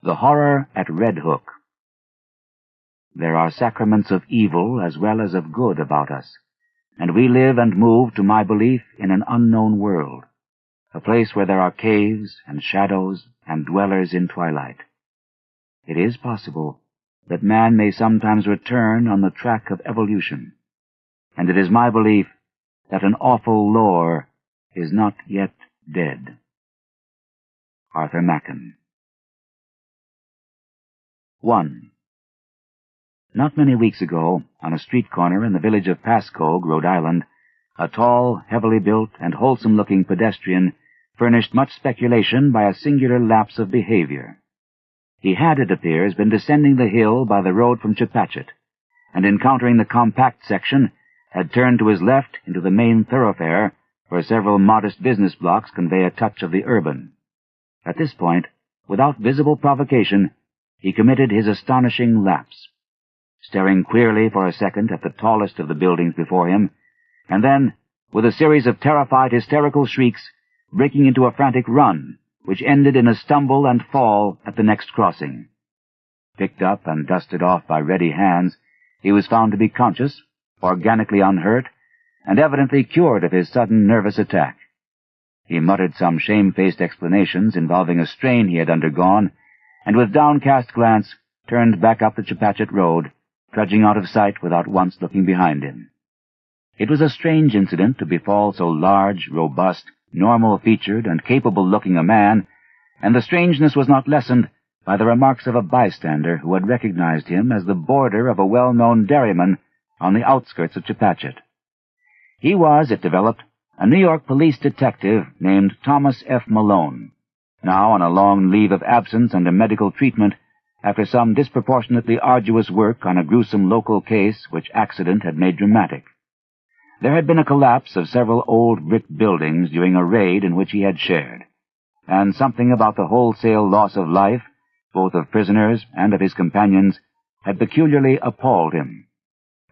The Horror at Red Hook. There are sacraments of evil as well as of good about us, and we live and move, to my belief, in an unknown world, a place where there are caves and shadows and dwellers in twilight. It is possible that man may sometimes return on the track of evolution, and it is my belief that an awful lore is not yet dead. Arthur Machen. 1. Not many weeks ago, on a street corner in the village of Pascoag, Rhode Island, a tall, heavily built, and wholesome-looking pedestrian furnished much speculation by a singular lapse of behavior. He had, it appears, been descending the hill by the road from Chepachet, and encountering the compact section, had turned to his left into the main thoroughfare, where several modest business blocks convey a touch of the urban. At this point, without visible provocation, he committed his astonishing lapse, staring queerly for a second at the tallest of the buildings before him, and then, with a series of terrified, hysterical shrieks, breaking into a frantic run, which ended in a stumble and fall at the next crossing. Picked up and dusted off by ready hands, he was found to be conscious, organically unhurt, and evidently cured of his sudden nervous attack. He muttered some shamefaced explanations involving a strain he had undergone, and with downcast glance turned back up the Chepachet road, trudging out of sight without once looking behind him. It was a strange incident to befall so large, robust, normal-featured, and capable-looking a man, and the strangeness was not lessened by the remarks of a bystander who had recognized him as the boarder of a well-known dairyman on the outskirts of Chepachet. He was, it developed, a New York police detective named Thomas F. Malone, now on a long leave of absence under medical treatment after some disproportionately arduous work on a gruesome local case which accident had made dramatic. There had been a collapse of several old brick buildings during a raid in which he had shared, and something about the wholesale loss of life, both of prisoners and of his companions, had peculiarly appalled him.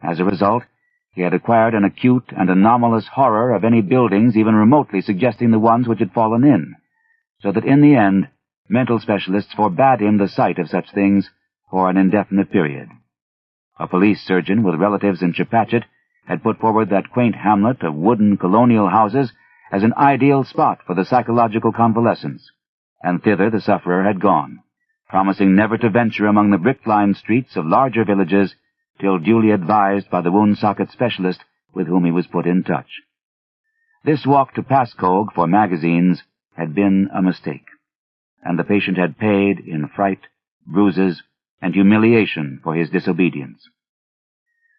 As a result, he had acquired an acute and anomalous horror of any buildings even remotely suggesting the ones which had fallen in, so that in the end, mental specialists forbade him the sight of such things for an indefinite period. A police surgeon with relatives in Chepachet had put forward that quaint hamlet of wooden colonial houses as an ideal spot for the psychological convalescence, and thither the sufferer had gone, promising never to venture among the brick-lined streets of larger villages till duly advised by the wound-socket specialist with whom he was put in touch. This walk to Pascoag for magazines had been a mistake, and the patient had paid in fright, bruises, and humiliation for his disobedience.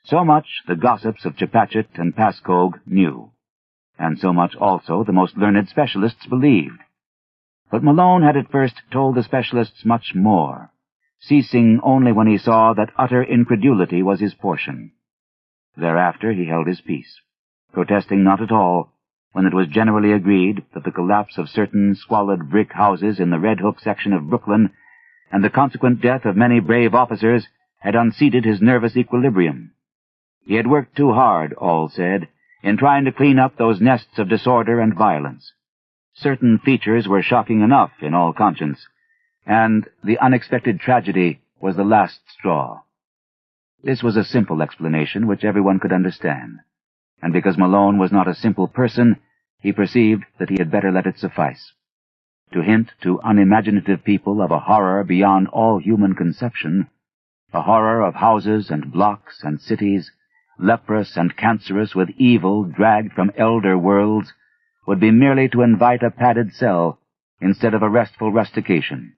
So much the gossips of Chepachet and Pascoag knew, and so much also the most learned specialists believed. But Malone had at first told the specialists much more, ceasing only when he saw that utter incredulity was his portion. Thereafter he held his peace, protesting not at all when it was generally agreed that the collapse of certain squalid brick houses in the Red Hook section of Brooklyn and the consequent death of many brave officers had unseated his nervous equilibrium. He had worked too hard, all said, in trying to clean up those nests of disorder and violence. Certain features were shocking enough in all conscience, and the unexpected tragedy was the last straw. This was a simple explanation which everyone could understand, and because Malone was not a simple person, he perceived that he had better let it suffice. To hint to unimaginative people of a horror beyond all human conception, a horror of houses and blocks and cities, leprous and cancerous with evil dragged from elder worlds, would be merely to invite a padded cell instead of a restful rustication.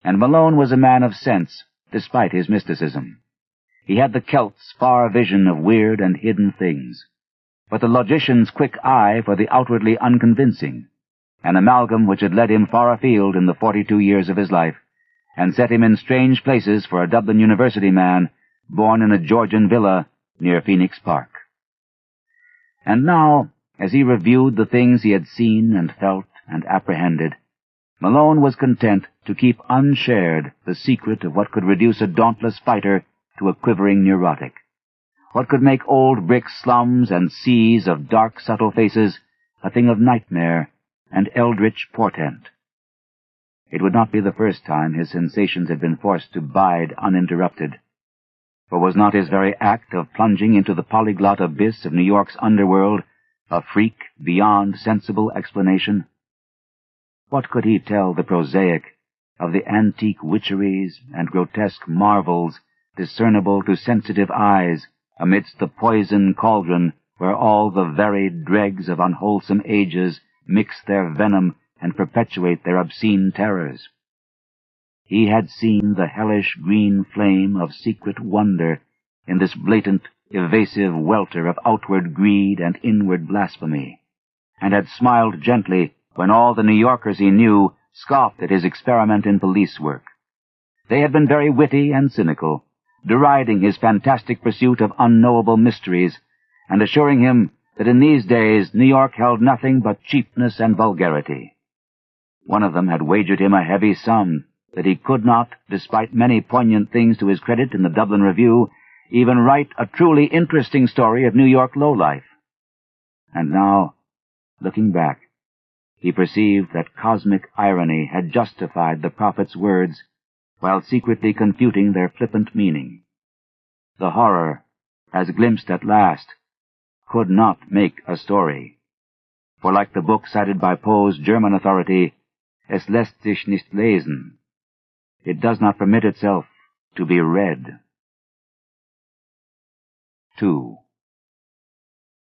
And Malone was a man of sense, despite his mysticism. He had the Celt's far vision of weird and hidden things, but the logician's quick eye for the outwardly unconvincing, an amalgam which had led him far afield in the 42 years of his life, and set him in strange places for a Dublin University man born in a Georgian villa near Phoenix Park. And now, as he reviewed the things he had seen and felt and apprehended, Malone was content to keep unshared the secret of what could reduce a dauntless fighter to a quivering neurotic, what could make old brick slums and seas of dark, subtle faces a thing of nightmare and eldritch portent. It would not be the first time his sensations had been forced to bide uninterrupted. For was not his very act of plunging into the polyglot abyss of New York's underworld a freak beyond sensible explanation? What could he tell the prosaic of the antique witcheries and grotesque marvels discernible to sensitive eyes amidst the poison cauldron where all the varied dregs of unwholesome ages mix their venom and perpetuate their obscene terrors? He had seen the hellish green flame of secret wonder in this blatant, evasive welter of outward greed and inward blasphemy, and had smiled gently when all the New Yorkers he knew scoffed at his experiment in police work. They had been very witty and cynical, deriding his fantastic pursuit of unknowable mysteries, and assuring him that in these days New York held nothing but cheapness and vulgarity. One of them had wagered him a heavy sum that he could not, despite many poignant things to his credit in the Dublin Review, even write a truly interesting story of New York lowlife. And now, looking back, he perceived that cosmic irony had justified the prophet's words while secretly confuting their flippant meaning. The horror, as glimpsed at last, could not make a story. For like the book cited by Poe's German authority, es lässt sich nicht lesen, it does not permit itself to be read. 2.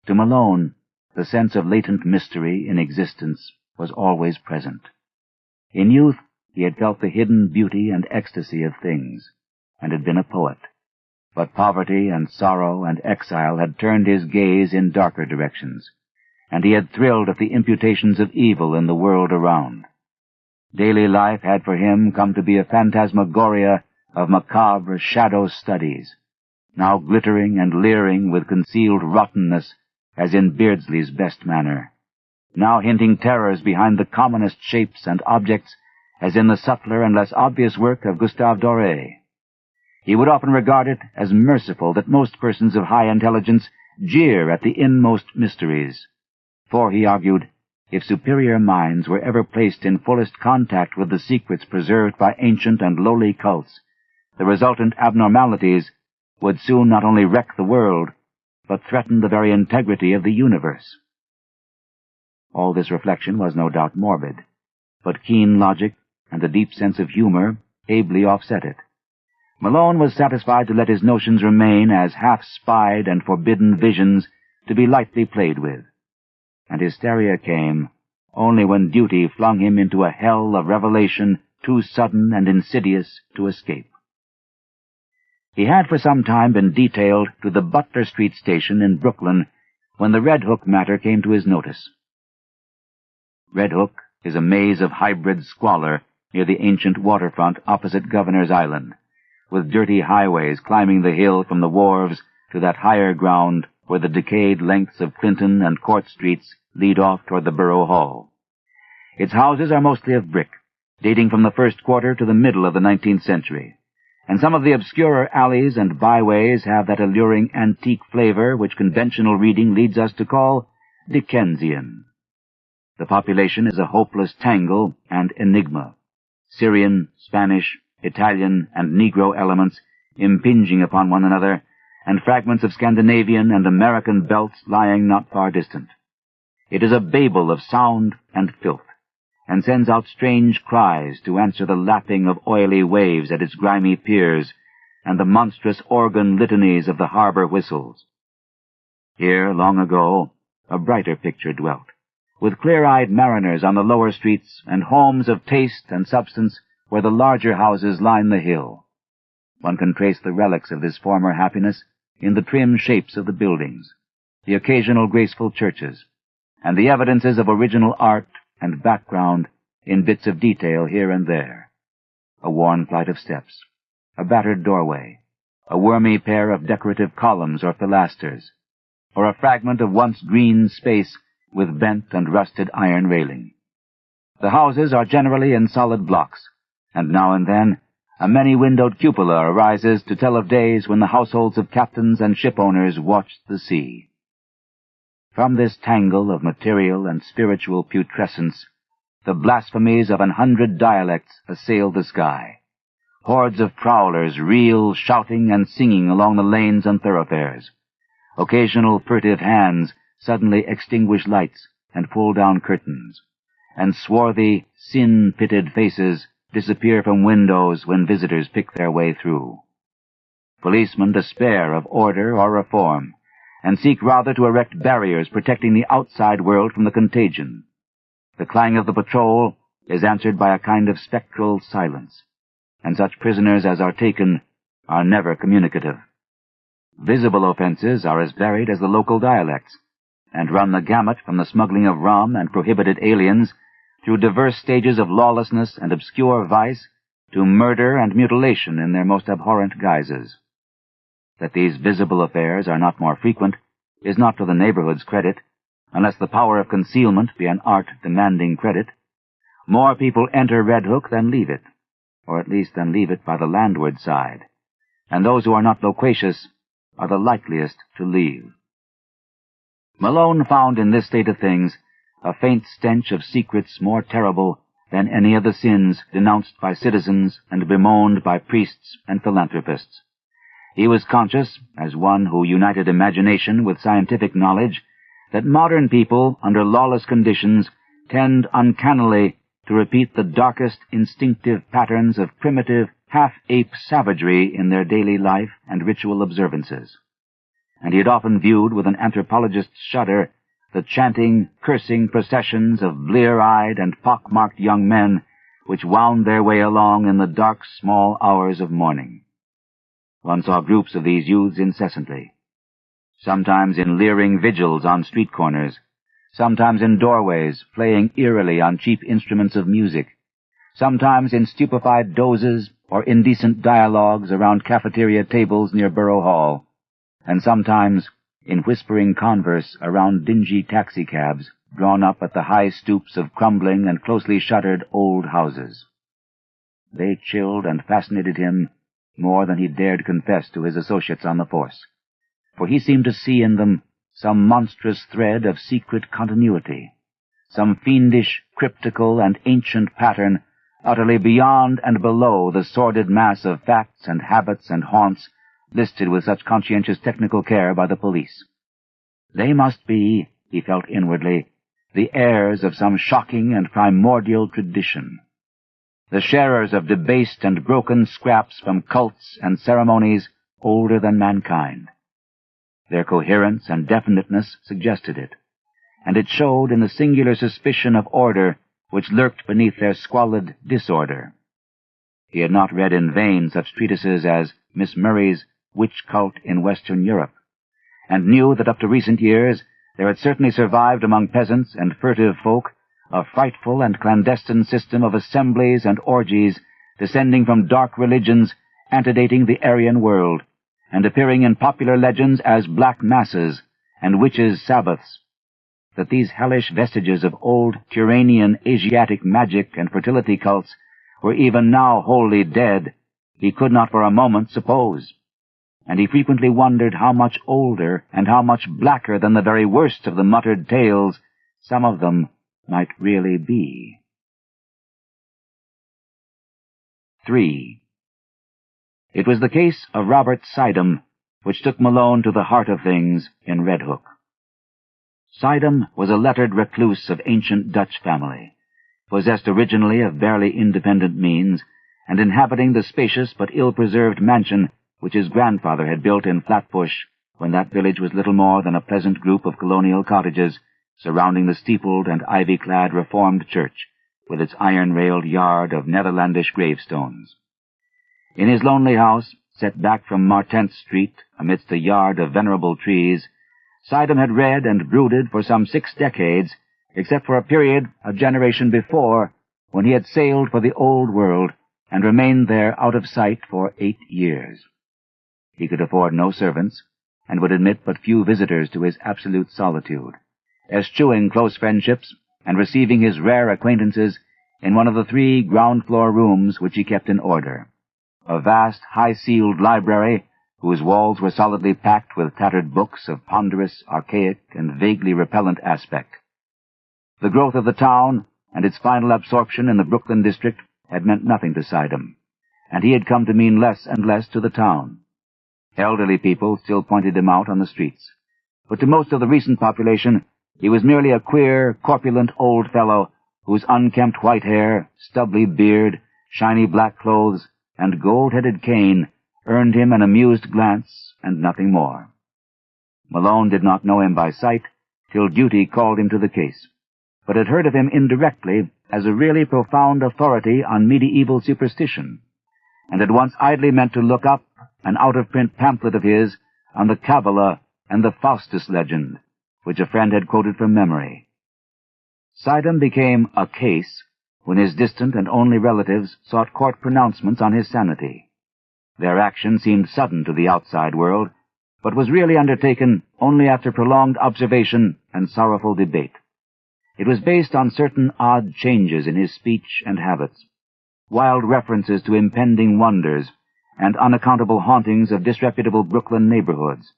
To Malone, the sense of latent mystery in existence was always present. In youth, he had felt the hidden beauty and ecstasy of things, and had been a poet. But poverty and sorrow and exile had turned his gaze in darker directions, and he had thrilled at the imputations of evil in the world around. Daily life had for him come to be a phantasmagoria of macabre shadow studies, now glittering and leering with concealed rottenness as in Beardsley's best manner, now hinting terrors behind the commonest shapes and objects as in the subtler and less obvious work of Gustave Doré. He would often regard it as merciful that most persons of high intelligence jeer at the inmost mysteries, for, he argued, if superior minds were ever placed in fullest contact with the secrets preserved by ancient and lowly cults, the resultant abnormalities would soon not only wreck the world, but threaten the very integrity of the universe. All this reflection was no doubt morbid, but keen logic and a deep sense of humor ably offset it. Malone was satisfied to let his notions remain as half-spied and forbidden visions to be lightly played with, and hysteria came only when duty flung him into a hell of revelation too sudden and insidious to escape. He had for some time been detailed to the Butler Street station in Brooklyn when the Red Hook matter came to his notice. Red Hook is a maze of hybrid squalor near the ancient waterfront opposite Governor's Island, with dirty highways climbing the hill from the wharves to that higher ground where the decayed lengths of Clinton and Court Streets lead off toward the Borough Hall. Its houses are mostly of brick, dating from the first quarter to the middle of the 19th century, and some of the obscurer alleys and byways have that alluring antique flavor which conventional reading leads us to call Dickensian. The population is a hopeless tangle and enigma, Syrian, Spanish, Italian, and Negro elements impinging upon one another, and fragments of Scandinavian and American belts lying not far distant. It is a Babel of sound and filth, and sends out strange cries to answer the lapping of oily waves at its grimy piers and the monstrous organ litanies of the harbor whistles. Here, long ago, a brighter picture dwelt, with clear-eyed mariners on the lower streets and homes of taste and substance where the larger houses line the hill. One can trace the relics of this former happiness in the trim shapes of the buildings, the occasional graceful churches, and the evidences of original art and background in bits of detail here and there. A worn flight of steps, a battered doorway, a wormy pair of decorative columns or pilasters, or a fragment of once green space with bent and rusted iron railing. The houses are generally in solid blocks, and now and then a many-windowed cupola arises to tell of days when the households of captains and ship-owners watched the sea. From this tangle of material and spiritual putrescence, the blasphemies of 100 dialects assailed the sky. Hordes of prowlers reel, shouting and singing along the lanes and thoroughfares. Occasional furtive hands suddenly extinguish lights and pull down curtains, and swarthy, sin-pitted faces disappear from windows when visitors pick their way through. Policemen despair of order or reform, and seek rather to erect barriers protecting the outside world from the contagion. The clang of the patrol is answered by a kind of spectral silence, and such prisoners as are taken are never communicative. Visible offenses are as varied as the local dialects, and run the gamut from the smuggling of rum and prohibited aliens through diverse stages of lawlessness and obscure vice to murder and mutilation in their most abhorrent guises. That these visible affairs are not more frequent is not to the neighborhood's credit, unless the power of concealment be an art demanding credit. More people enter Red Hook than leave it, or at least than leave it by the landward side, and those who are not loquacious are the likeliest to leave. Malone found in this state of things a faint stench of secrets more terrible than any of the sins denounced by citizens and bemoaned by priests and philanthropists. He was conscious, as one who united imagination with scientific knowledge, that modern people, under lawless conditions, tend uncannily to repeat the darkest instinctive patterns of primitive, half-ape savagery in their daily life and ritual observances. And he had often viewed with an anthropologist's shudder the chanting, cursing processions of blear-eyed and pock-marked young men which wound their way along in the dark, small hours of morning. One saw groups of these youths incessantly, sometimes in leering vigils on street corners, sometimes in doorways playing eerily on cheap instruments of music, sometimes in stupefied dozes or indecent dialogues around cafeteria tables near Borough Hall, and sometimes in whispering converse around dingy taxicabs drawn up at the high stoops of crumbling and closely shuttered old houses. They chilled and fascinated him more than he dared confess to his associates on the force, for he seemed to see in them some monstrous thread of secret continuity, some fiendish, cryptical, and ancient pattern utterly beyond and below the sordid mass of facts and habits and haunts listed with such conscientious technical care by the police. They must be, he felt inwardly, the heirs of some shocking and primordial tradition, the sharers of debased and broken scraps from cults and ceremonies older than mankind. Their coherence and definiteness suggested it, and it showed in the singular suspicion of order which lurked beneath their squalid disorder. He had not read in vain such treatises as Miss Murray's Witch Cult in Western Europe, and knew that up to recent years there had certainly survived among peasants and furtive folk a frightful and clandestine system of assemblies and orgies descending from dark religions antedating the Aryan world, and appearing in popular legends as black masses and witches' sabbaths. That these hellish vestiges of old Turanian Asiatic magic and fertility cults were even now wholly dead, he could not for a moment suppose, and he frequently wondered how much older and how much blacker than the very worst of the muttered tales some of them might really be. 3. It was the case of Robert Sidham which took Malone to the heart of things in Red Hook. Sidham was a lettered recluse of ancient Dutch family, possessed originally of barely independent means, and inhabiting the spacious but ill-preserved mansion which his grandfather had built in Flatbush when that village was little more than a pleasant group of colonial cottages surrounding the steepled and ivy-clad Reformed church, with its iron-railed yard of Netherlandish gravestones. In his lonely house, set back from Martent Street amidst a yard of venerable trees, Sidham had read and brooded for some 6 decades, except for a period a generation before, when he had sailed for the old world and remained there out of sight for 8 years. He could afford no servants, and would admit but few visitors to his absolute solitude, eschewing close friendships and receiving his rare acquaintances in one of the 3 ground-floor rooms which he kept in order, a vast, high-ceiled library whose walls were solidly packed with tattered books of ponderous, archaic, and vaguely repellent aspect. The growth of the town and its final absorption in the Brooklyn district had meant nothing to Sidam, and he had come to mean less and less to the town. Elderly people still pointed him out on the streets, but to most of the recent population he was merely a queer, corpulent old fellow whose unkempt white hair, stubbly beard, shiny black clothes, and gold-headed cane earned him an amused glance and nothing more. Malone did not know him by sight till duty called him to the case, but had heard of him indirectly as a really profound authority on medieval superstition, and had once idly meant to look up an out-of-print pamphlet of his on the Kabbalah and the Faustus legend, which a friend had quoted from memory. Sidam became a case when his distant and only relatives sought court pronouncements on his sanity. Their action seemed sudden to the outside world, but was really undertaken only after prolonged observation and sorrowful debate. It was based on certain odd changes in his speech and habits, wild references to impending wonders, and unaccountable hauntings of disreputable Brooklyn neighborhoods.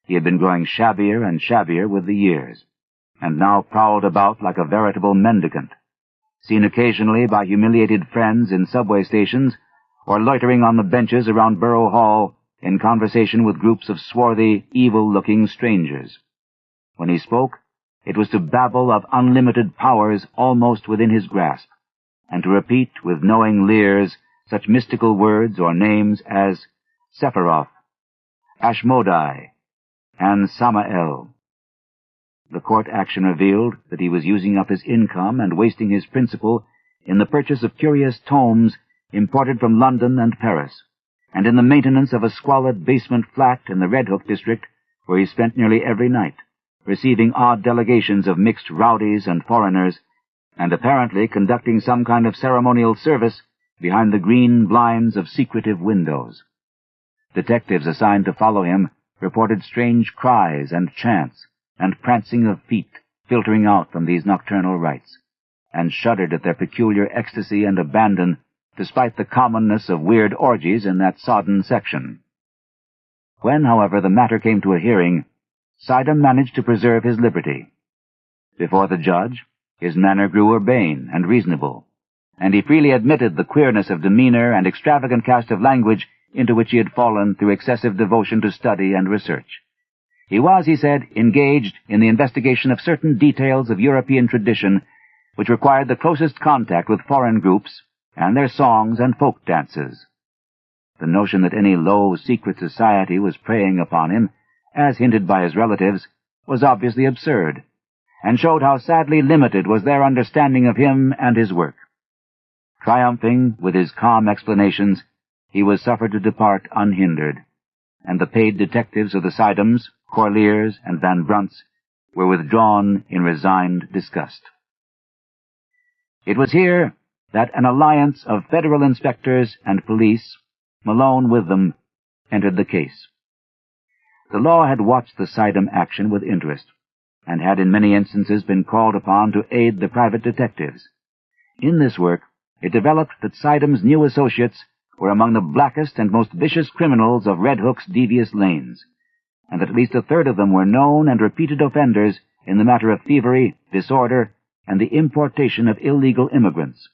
He had been growing shabbier and shabbier with the years, and now prowled about like a veritable mendicant, seen occasionally by humiliated friends in subway stations, or loitering on the benches around Borough Hall in conversation with groups of swarthy, evil-looking strangers. When he spoke, it was to babble of unlimited powers almost within his grasp, and to repeat with knowing leers such mystical words or names as Sephiroth, Ashmodai, and Samael. The court action revealed that he was using up his income and wasting his principal in the purchase of curious tomes imported from London and Paris, and in the maintenance of a squalid basement flat in the Red Hook district where he spent nearly every night, receiving odd delegations of mixed rowdies and foreigners, and apparently conducting some kind of ceremonial service behind the green blinds of secretive windows. Detectives assigned to follow him reported strange cries and chants and prancing of feet filtering out from these nocturnal rites, and shuddered at their peculiar ecstasy and abandon despite the commonness of weird orgies in that sodden section. When, however, the matter came to a hearing, Sidam managed to preserve his liberty. Before the judge, his manner grew urbane and reasonable, and he freely admitted the queerness of demeanor and extravagant cast of language into which he had fallen through excessive devotion to study and research. He was, he said, engaged in the investigation of certain details of European tradition which required the closest contact with foreign groups and their songs and folk dances. The notion that any low, secret society was preying upon him, as hinted by his relatives, was obviously absurd, and showed how sadly limited was their understanding of him and his work. Triumphing with his calm explanations, he was suffered to depart unhindered, and the paid detectives of the Sidams, Corliers, and Van Brunts were withdrawn in resigned disgust. It was here that an alliance of federal inspectors and police, Malone with them, entered the case. The law had watched the Sidam action with interest, and had in many instances been called upon to aid the private detectives. In this work, it developed that Sidam's new associates were among the blackest and most vicious criminals of Red Hook's devious lanes, and that at least a third of them were known and repeated offenders in the matter of thievery, disorder, and the importation of illegal immigrants.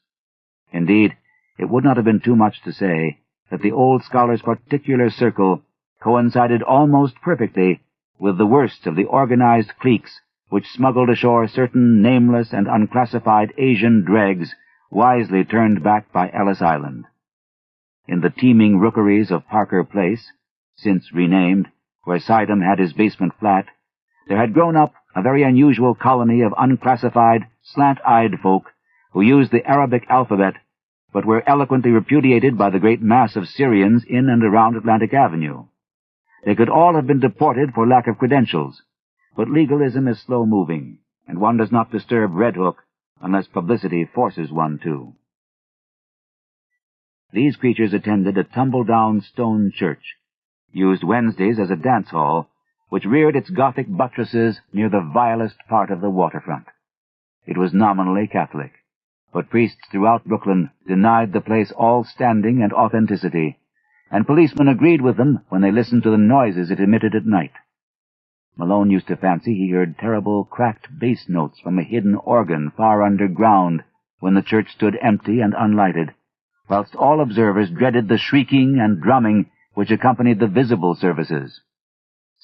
Indeed, it would not have been too much to say that the old scholar's particular circle coincided almost perfectly with the worst of the organized cliques which smuggled ashore certain nameless and unclassified Asian dregs wisely turned back by Ellis Island. In the teeming rookeries of Parker Place, since renamed, where Sidam had his basement flat, there had grown up a very unusual colony of unclassified, slant-eyed folk who used the Arabic alphabet, but were eloquently repudiated by the great mass of Syrians in and around Atlantic Avenue. They could all have been deported for lack of credentials, but legalism is slow-moving, and one does not disturb Red Hook unless publicity forces one to. These creatures attended a tumble-down stone church, used Wednesdays as a dance hall, which reared its Gothic buttresses near the vilest part of the waterfront. It was nominally Catholic, but priests throughout Brooklyn denied the place all standing and authenticity, and policemen agreed with them when they listened to the noises it emitted at night. Malone used to fancy he heard terrible cracked bass notes from a hidden organ far underground when the church stood empty and unlighted, whilst all observers dreaded the shrieking and drumming which accompanied the visible services.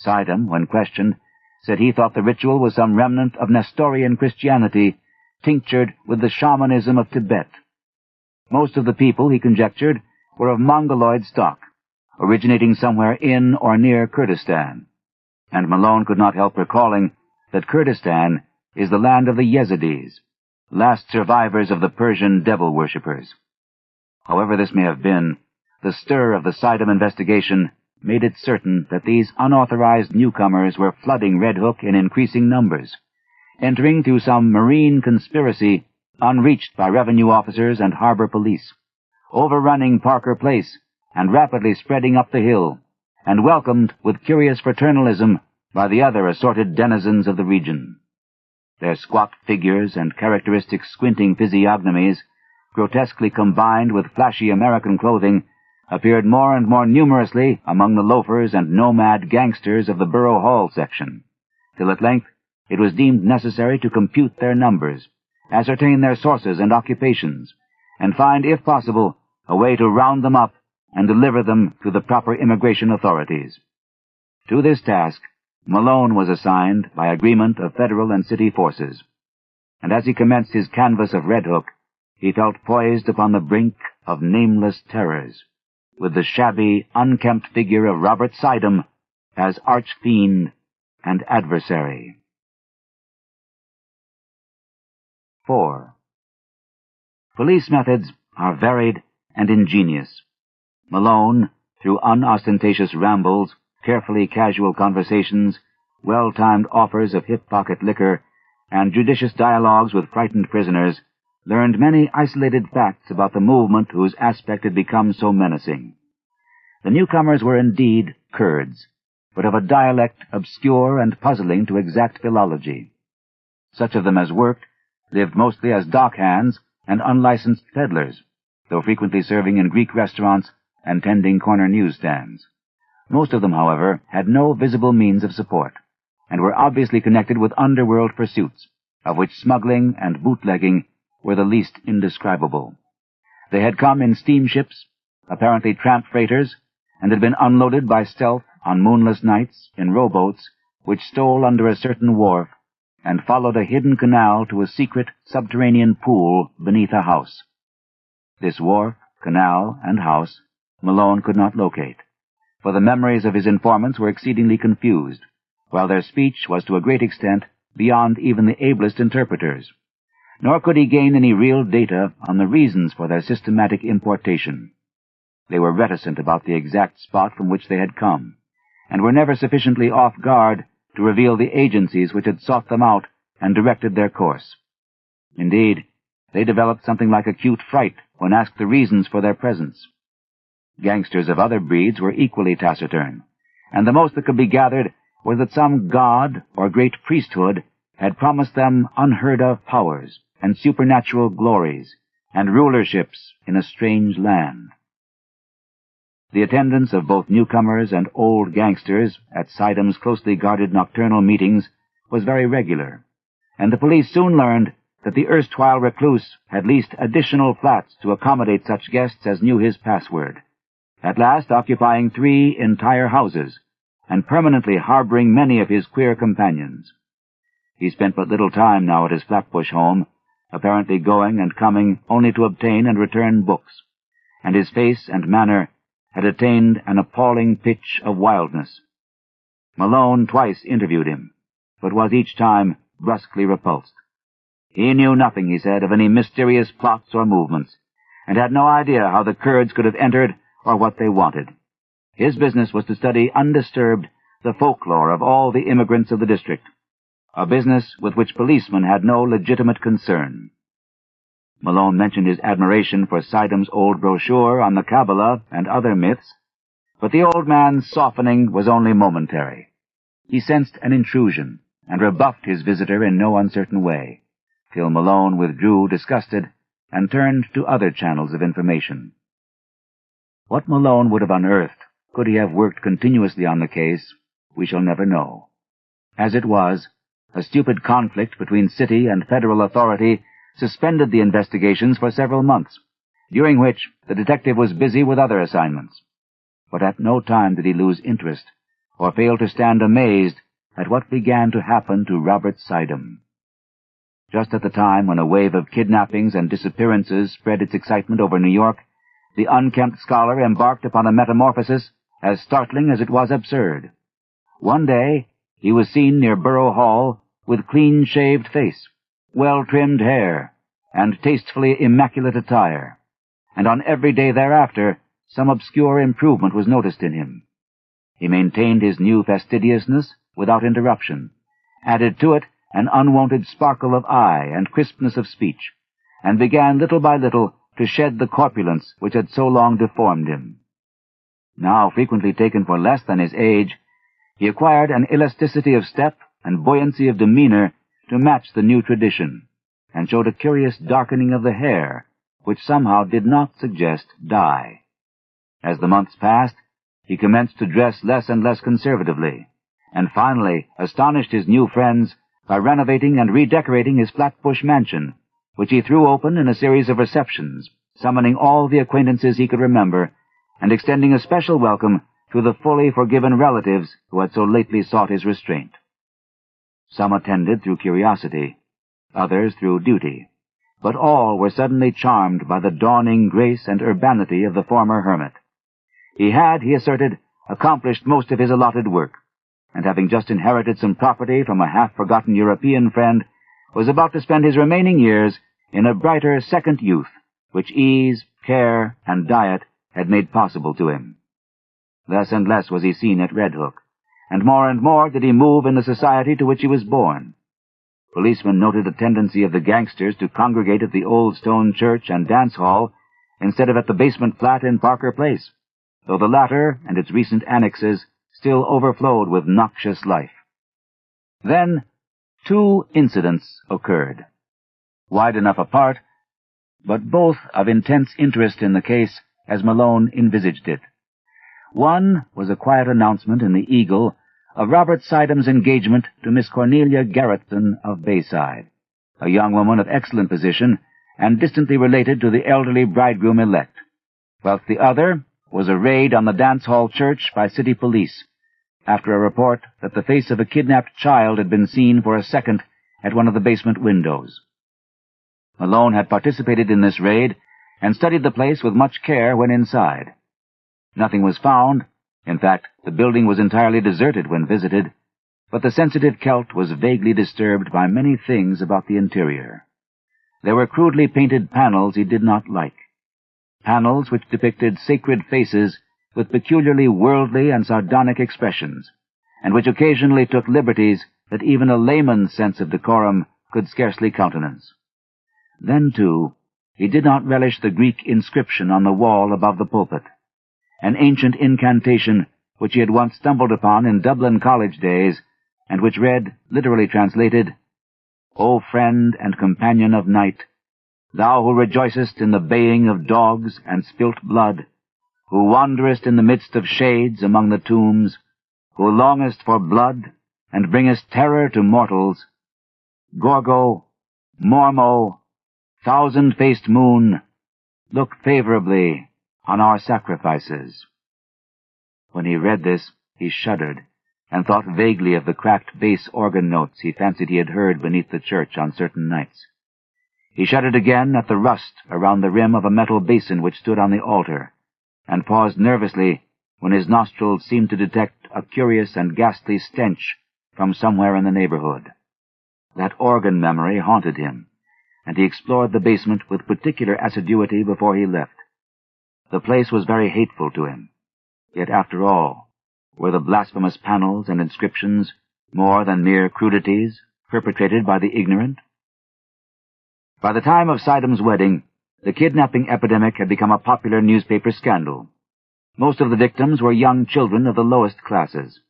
Sidam, when questioned, said he thought the ritual was some remnant of Nestorian Christianity tinctured with the shamanism of Tibet. Most of the people, he conjectured, were of Mongoloid stock, originating somewhere in or near Kurdistan, and Malone could not help recalling that Kurdistan is the land of the Yazidis, last survivors of the Persian devil-worshippers. However this may have been, the stir of the Sidam investigation made it certain that these unauthorized newcomers were flooding Red Hook in increasing numbers, entering through some marine conspiracy unreached by revenue officers and harbor police, overrunning Parker Place and rapidly spreading up the hill, and welcomed with curious fraternalism by the other assorted denizens of the region. Their squat figures and characteristic squinting physiognomies, grotesquely combined with flashy American clothing, appeared more and more numerously among the loafers and nomad gangsters of the Borough Hall section, till at length it was deemed necessary to compute their numbers, ascertain their sources and occupations, and find, if possible, a way to round them up and deliver them to the proper immigration authorities. To this task, Malone was assigned by agreement of federal and city forces, and as he commenced his canvass of Red Hook, he felt poised upon the brink of nameless terrors, with the shabby, unkempt figure of Robert Sidam as arch-fiend and adversary. 4. Police methods are varied and ingenious. Malone, through unostentatious rambles, carefully casual conversations, well-timed offers of hip-pocket liquor, and judicious dialogues with frightened prisoners, learned many isolated facts about the movement whose aspect had become so menacing. The newcomers were indeed Kurds, but of a dialect obscure and puzzling to exact philology. Such of them as worked lived mostly as dock-hands and unlicensed peddlers, though frequently serving in Greek restaurants and tending corner newsstands. Most of them, however, had no visible means of support, and were obviously connected with underworld pursuits, of which smuggling and bootlegging were the least indescribable. They had come in steamships, apparently tramp freighters, and had been unloaded by stealth on moonless nights in rowboats which stole under a certain wharf and followed a hidden canal to a secret subterranean pool beneath a house. This wharf, canal, and house Malone could not locate, for the memories of his informants were exceedingly confused, while their speech was to a great extent beyond even the ablest interpreters. Nor could he gain any real data on the reasons for their systematic importation. They were reticent about the exact spot from which they had come, and were never sufficiently off guard to reveal the agencies which had sought them out and directed their course. Indeed, they developed something like acute fright when asked the reasons for their presence. Gangsters of other breeds were equally taciturn, and the most that could be gathered was that some god or great priesthood had promised them unheard-of powers and supernatural glories and rulerships in a strange land. The attendance of both newcomers and old gangsters at Sidam's closely guarded nocturnal meetings was very regular, and the police soon learned that the erstwhile recluse had leased additional flats to accommodate such guests as knew his password, at last occupying 3 entire houses, and permanently harboring many of his queer companions. He spent but little time now at his Flatbush home, apparently going and coming only to obtain and return books, and his face and manner had attained an appalling pitch of wildness. Malone twice interviewed him, but was each time brusquely repulsed. He knew nothing, he said, of any mysterious plots or movements, and had no idea how the Kurds could have entered or what they wanted. His business was to study undisturbed the folklore of all the immigrants of the district, a business with which policemen had no legitimate concern. Malone mentioned his admiration for Sidam's old brochure on the Kabbalah and other myths, but the old man's softening was only momentary. He sensed an intrusion, and rebuffed his visitor in no uncertain way, till Malone withdrew disgusted and turned to other channels of information. What Malone would have unearthed, could he have worked continuously on the case, we shall never know. As it was, a stupid conflict between city and federal authority suspended the investigations for several months, during which the detective was busy with other assignments. But at no time did he lose interest, or fail to stand amazed at what began to happen to Robert Sidham. Just at the time when a wave of kidnappings and disappearances spread its excitement over New York, the unkempt scholar embarked upon a metamorphosis as startling as it was absurd. One day he was seen near Borough Hall with clean-shaved face, well-trimmed hair, and tastefully immaculate attire, and on every day thereafter some obscure improvement was noticed in him. He maintained his new fastidiousness without interruption, added to it an unwonted sparkle of eye and crispness of speech, and began little by little to shed the corpulence which had so long deformed him. Now frequently taken for less than his age, he acquired an elasticity of step and buoyancy of demeanor to match the new tradition, and showed a curious darkening of the hair, which somehow did not suggest dye. As the months passed, he commenced to dress less and less conservatively, and finally astonished his new friends by renovating and redecorating his Flatbush mansion, which he threw open in a series of receptions, summoning all the acquaintances he could remember, and extending a special welcome to the fully forgiven relatives who had so lately sought his restraint. Some attended through curiosity, others through duty, but all were suddenly charmed by the dawning grace and urbanity of the former hermit. He had, he asserted, accomplished most of his allotted work, and having just inherited some property from a half-forgotten European friend, was about to spend his remaining years in a brighter second youth, which ease, care, and diet had made possible to him. Less and less was he seen at Red Hook, and more did he move in the society to which he was born. Policemen noted a tendency of the gangsters to congregate at the Old Stone Church and Dance Hall instead of at the basement flat in Parker Place, though the latter and its recent annexes still overflowed with noxious life. Then 2 incidents occurred, wide enough apart, but both of intense interest in the case as Malone envisaged it. One was a quiet announcement in the Eagle of Robert Sidham's engagement to Miss Cornelia Garretson of Bayside, a young woman of excellent position and distantly related to the elderly bridegroom-elect, whilst the other was a raid on the dance hall church by city police, after a report that the face of a kidnapped child had been seen for a second at one of the basement windows. Malone had participated in this raid and studied the place with much care when inside. Nothing was found. In fact, the building was entirely deserted when visited, but the sensitive Celt was vaguely disturbed by many things about the interior. There were crudely painted panels he did not like, panels which depicted sacred faces with peculiarly worldly and sardonic expressions, and which occasionally took liberties that even a layman's sense of decorum could scarcely countenance. Then, too, he did not relish the Greek inscription on the wall above the pulpit, an ancient incantation which he had once stumbled upon in Dublin college days, and which read, literally translated, "O friend and companion of night, thou who rejoicest in the baying of dogs and spilt blood, who wanderest in the midst of shades among the tombs, who longest for blood and bringest terror to mortals, Gorgo, Mormo, thousand-faced moon, look favorably on our sacrifices." When he read this, he shuddered, and thought vaguely of the cracked bass organ notes he fancied he had heard beneath the church on certain nights. He shuddered again at the rust around the rim of a metal basin which stood on the altar, and paused nervously when his nostrils seemed to detect a curious and ghastly stench from somewhere in the neighborhood. That organ memory haunted him, and he explored the basement with particular assiduity before he left. The place was very hateful to him, yet after all, were the blasphemous panels and inscriptions more than mere crudities perpetrated by the ignorant? By the time of Sidham's wedding, the kidnapping epidemic had become a popular newspaper scandal. Most of the victims were young children of the lowest classes,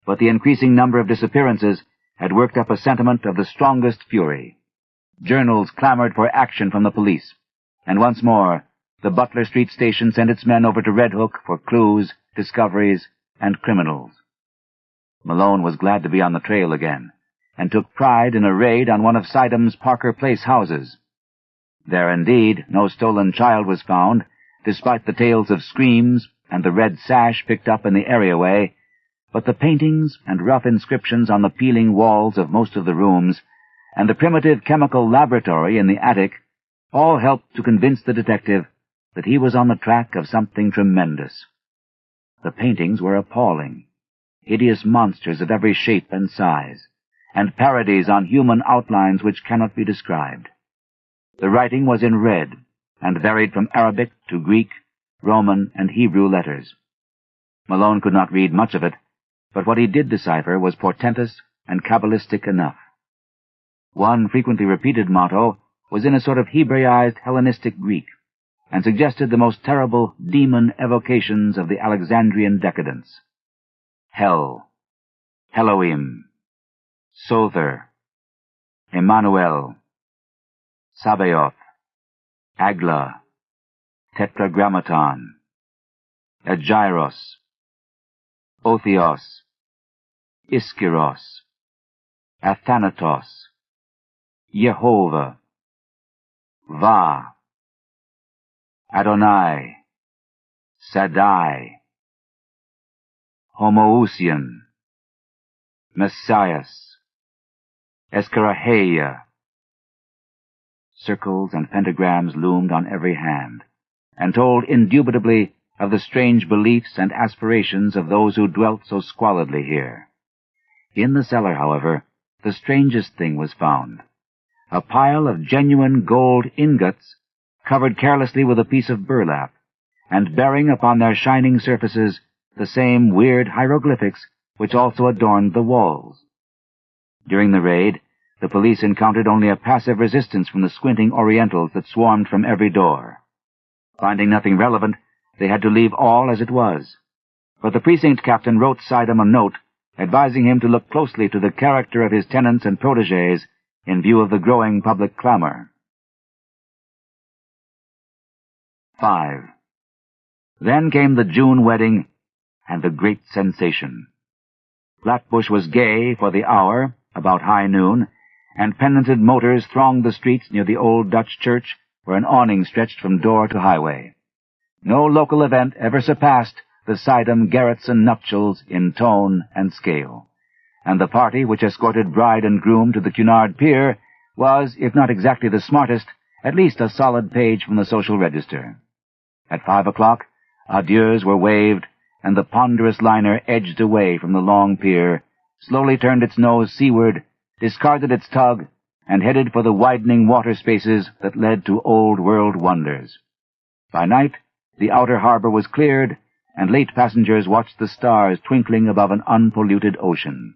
but the increasing number of disappearances had worked up a sentiment of the strongest fury. Journals clamored for action from the police, and once more the Butler Street station sent its men over to Red Hook for clues, discoveries, and criminals. Malone was glad to be on the trail again, and took pride in a raid on one of Sidham's Parker Place houses, There, indeed, no stolen child was found, despite the tales of screams and the red sash picked up in the areaway, but the paintings and rough inscriptions on the peeling walls of most of the rooms, and the primitive chemical laboratory in the attic, all helped to convince the detective that he was on the track of something tremendous. The paintings were appalling, hideous monsters of every shape and size, and parodies on human outlines which cannot be described. The writing was in red, and varied from Arabic to Greek, Roman, and Hebrew letters. Malone could not read much of it, but what he did decipher was portentous and cabalistic enough. One frequently repeated motto was in a sort of Hebraized Hellenistic Greek, and suggested the most terrible demon evocations of the Alexandrian decadence. Hell, Elohim, Sother, Emmanuel, Sabaoth, Agla, Tetragrammaton, Agyros, Otheos, Ischyros, Athanatos, Yehovah, Va, Adonai, Sadai, Homoousion, Messias, Escaraheia. Circles and pentagrams loomed on every hand, and told indubitably of the strange beliefs and aspirations of those who dwelt so squalidly here. In the cellar, however, the strangest thing was found. A pile of genuine gold ingots covered carelessly with a piece of burlap, and bearing upon their shining surfaces the same weird hieroglyphics which also adorned the walls. During the raid, the police encountered only a passive resistance from the squinting Orientals that swarmed from every door. Finding nothing relevant, they had to leave all as it was. But the precinct captain wrote Sidam a note advising him to look closely to the character of his tenants and protégés in view of the growing public clamor. 5. Then came the June wedding and the great sensation. Flatbush was gay for the hour, about high noon, and pendanted motors thronged the streets near the old Dutch church, where an awning stretched from door to highway. No local event ever surpassed the Sidam-Garretson nuptials in tone and scale, and the party which escorted bride and groom to the Cunard Pier was, if not exactly the smartest, at least a solid page from the social register. At 5 o'clock, adieus were waved, and the ponderous liner edged away from the long pier, slowly turned its nose seaward, discarded its tug, and headed for the widening water spaces that led to old-world wonders. By night, the outer harbor was cleared, and late passengers watched the stars twinkling above an unpolluted ocean.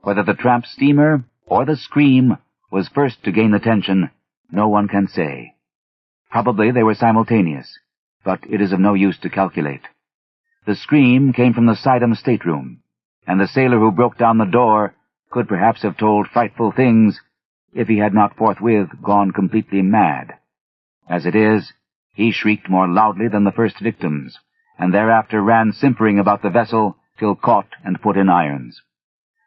Whether the tramp steamer or the Scream was first to gain attention, no one can say. Probably they were simultaneous, but it is of no use to calculate. The Scream came from the Sidam stateroom, and the sailor who broke down the door could perhaps have told frightful things if he had not forthwith gone completely mad. As it is, he shrieked more loudly than the first victims, and thereafter ran simpering about the vessel till caught and put in irons.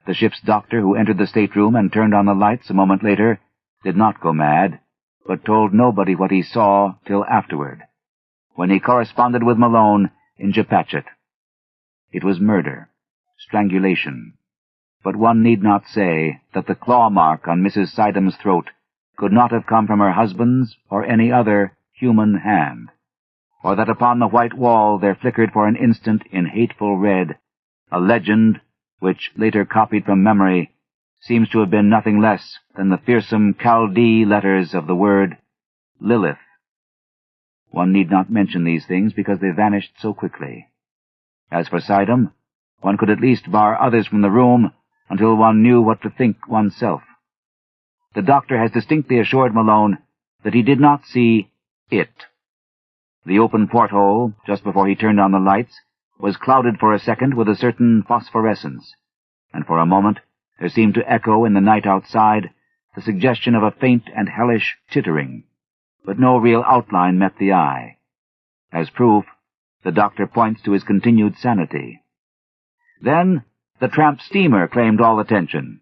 The ship's doctor, who entered the stateroom and turned on the lights a moment later, did not go mad, but told nobody what he saw till afterward, when he corresponded with Malone in Japachet. It was murder, strangulation, but one need not say that the claw mark on Mrs. Sidam's throat could not have come from her husband's or any other human hand, or that upon the white wall there flickered for an instant in hateful red a legend which, later copied from memory, seems to have been nothing less than the fearsome Chaldee letters of the word Lilith. One need not mention these things because they vanished so quickly. As for Sidam, one could at least bar others from the room until one knew what to think oneself. The doctor has distinctly assured Malone that he did not see it. The open porthole, just before he turned on the lights, was clouded for a second with a certain phosphorescence, and for a moment there seemed to echo in the night outside the suggestion of a faint and hellish tittering, but no real outline met the eye. As proof, the doctor points to his continued sanity. Then the tramp steamer claimed all attention.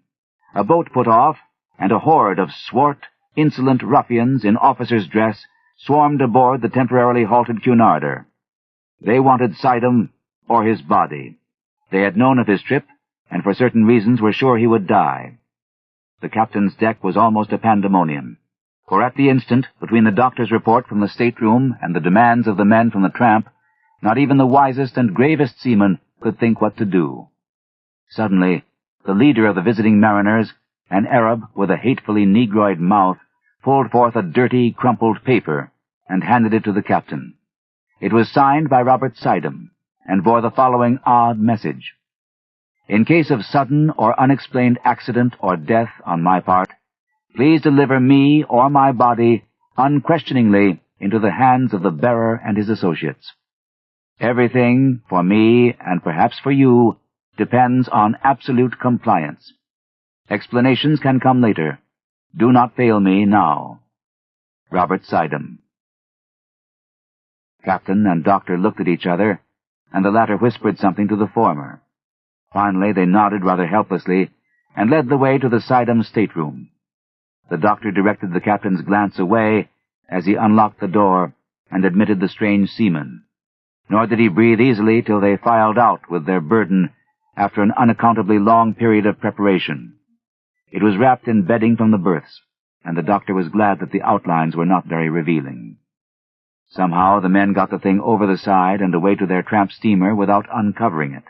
A boat put off, and a horde of swart, insolent ruffians in officers' dress swarmed aboard the temporarily halted Cunarder. They wanted Sidum or his body. They had known of his trip, and for certain reasons were sure he would die. The captain's deck was almost a pandemonium, for at the instant, between the doctor's report from the stateroom and the demands of the men from the tramp, not even the wisest and gravest seaman could think what to do. Suddenly, the leader of the visiting mariners, an Arab with a hatefully negroid mouth, pulled forth a dirty, crumpled paper and handed it to the captain. It was signed by Robert Sidum, and bore the following odd message. In case of sudden or unexplained accident or death on my part, please deliver me or my body unquestioningly into the hands of the bearer and his associates. Everything, for me and perhaps for you, depends on absolute compliance. Explanations can come later. Do not fail me now. Robert Sidum. Captain and doctor looked at each other, and the latter whispered something to the former. Finally they nodded rather helplessly, and led the way to the Sidum stateroom. The doctor directed the captain's glance away as he unlocked the door and admitted the strange seaman. Nor did he breathe easily till they filed out with their burden after an unaccountably long period of preparation. It was wrapped in bedding from the berths, and the doctor was glad that the outlines were not very revealing. Somehow the men got the thing over the side and away to their tramp steamer without uncovering it.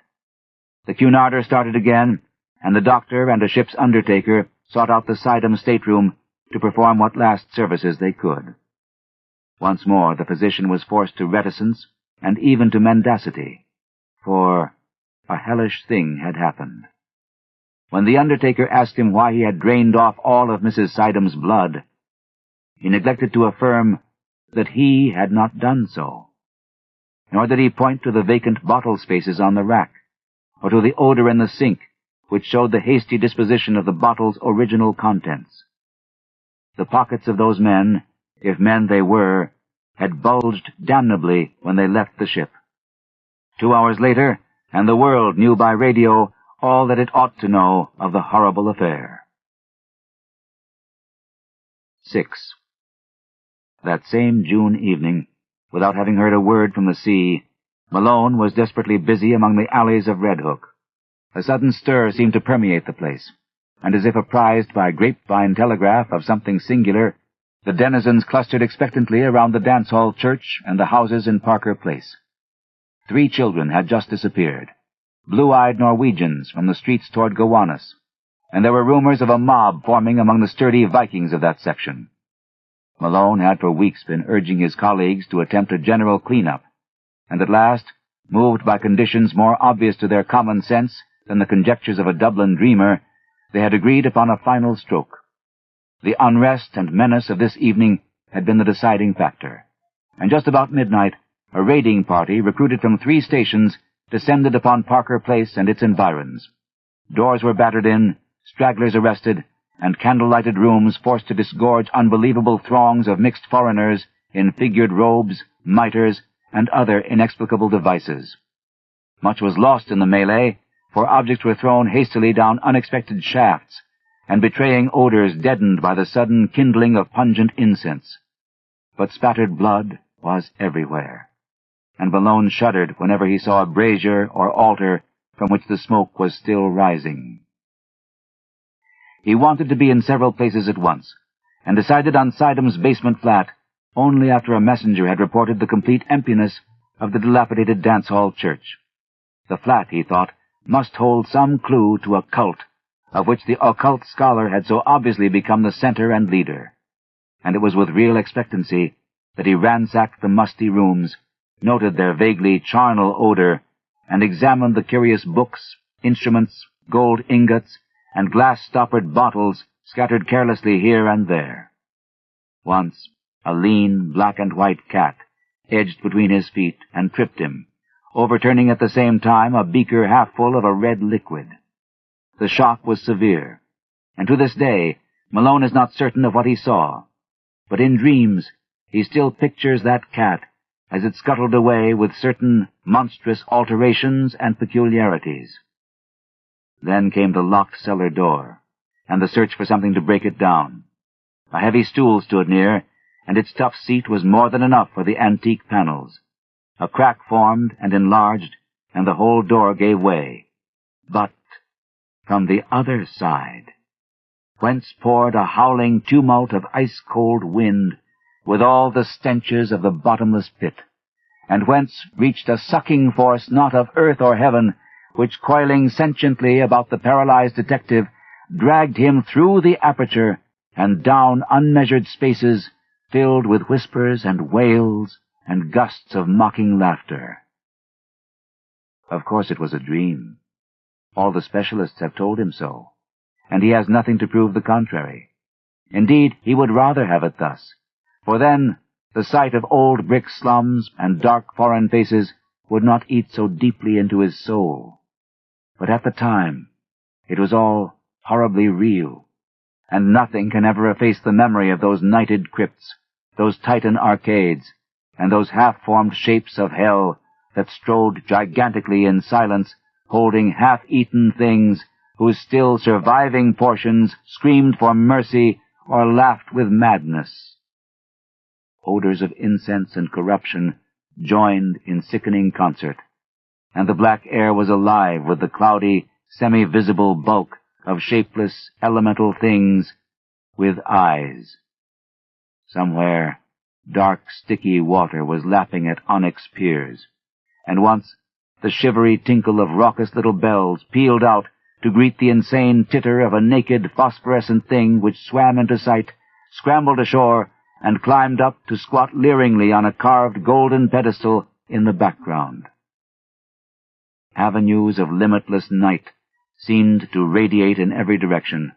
The Cunarder started again, and the doctor and a ship's undertaker sought out the Sidum stateroom to perform what last services they could. Once more the physician was forced to reticence and even to mendacity, for a hellish thing had happened. When the undertaker asked him why he had drained off all of Mrs. Sidum's blood, he neglected to affirm that he had not done so. Nor did he point to the vacant bottle spaces on the rack, or to the odor in the sink, which showed the hasty disposition of the bottle's original contents. The pockets of those men, if men they were, had bulged damnably when they left the ship. 2 hours later, and the world knew by radio all that it ought to know of the horrible affair. 6. That same June evening, without having heard a word from the sea, Malone was desperately busy among the alleys of Red Hook. A sudden stir seemed to permeate the place, and as if apprised by grapevine telegraph of something singular, the denizens clustered expectantly around the dance-hall church and the houses in Parker Place. 3 children had just disappeared, blue-eyed Norwegians from the streets toward Gowanus, and there were rumors of a mob forming among the sturdy Vikings of that section. Malone had for weeks been urging his colleagues to attempt a general clean-up, and at last, moved by conditions more obvious to their common sense than the conjectures of a Dublin dreamer, they had agreed upon a final stroke. The unrest and menace of this evening had been the deciding factor, and just about midnight, a raiding party recruited from 3 stations descended upon Parker Place and its environs. Doors were battered in, stragglers arrested, and candle-lighted rooms forced to disgorge unbelievable throngs of mixed foreigners in figured robes, mitres, and other inexplicable devices. Much was lost in the melee, for objects were thrown hastily down unexpected shafts, and betraying odors deadened by the sudden kindling of pungent incense. But spattered blood was everywhere, and Malone shuddered whenever he saw a brazier or altar from which the smoke was still rising. He wanted to be in several places at once, and decided on Sidum's basement flat only after a messenger had reported the complete emptiness of the dilapidated dance-hall church. The flat, he thought, must hold some clue to a cult, of which the occult scholar had so obviously become the center and leader. And it was with real expectancy that he ransacked the musty rooms, noted their vaguely charnel odor, and examined the curious books, instruments, gold ingots, and glass-stoppered bottles scattered carelessly here and there. Once, a lean, black-and-white cat edged between his feet and tripped him, overturning at the same time a beaker half full of a red liquid. The shock was severe, and to this day Malone is not certain of what he saw, but in dreams he still pictures that cat as it scuttled away with certain monstrous alterations and peculiarities. Then came the locked cellar door, and the search for something to break it down. A heavy stool stood near, and its tough seat was more than enough for the antique panels. A crack formed and enlarged, and the whole door gave way. But from the other side, whence poured a howling tumult of ice-cold wind, with all the stenches of the bottomless pit, and whence reached a sucking force not of earth or heaven, which, coiling sentiently about the paralyzed detective, dragged him through the aperture and down unmeasured spaces filled with whispers and wails and gusts of mocking laughter. Of course it was a dream. All the specialists have told him so, and he has nothing to prove the contrary. Indeed, he would rather have it thus, for then the sight of old brick slums and dark foreign faces would not eat so deeply into his soul. But at the time, it was all horribly real, and nothing can ever efface the memory of those nighted crypts, those Titan arcades, and those half-formed shapes of hell that strode gigantically in silence, holding half-eaten things whose still surviving portions screamed for mercy or laughed with madness. Odors of incense and corruption joined in sickening concert, and the black air was alive with the cloudy, semi-visible bulk of shapeless, elemental things with eyes. Somewhere, dark, sticky water was lapping at onyx piers, and once the shivery tinkle of raucous little bells pealed out to greet the insane titter of a naked, phosphorescent thing which swam into sight, scrambled ashore, and climbed up to squat leeringly on a carved golden pedestal in the background. Avenues of limitless night seemed to radiate in every direction,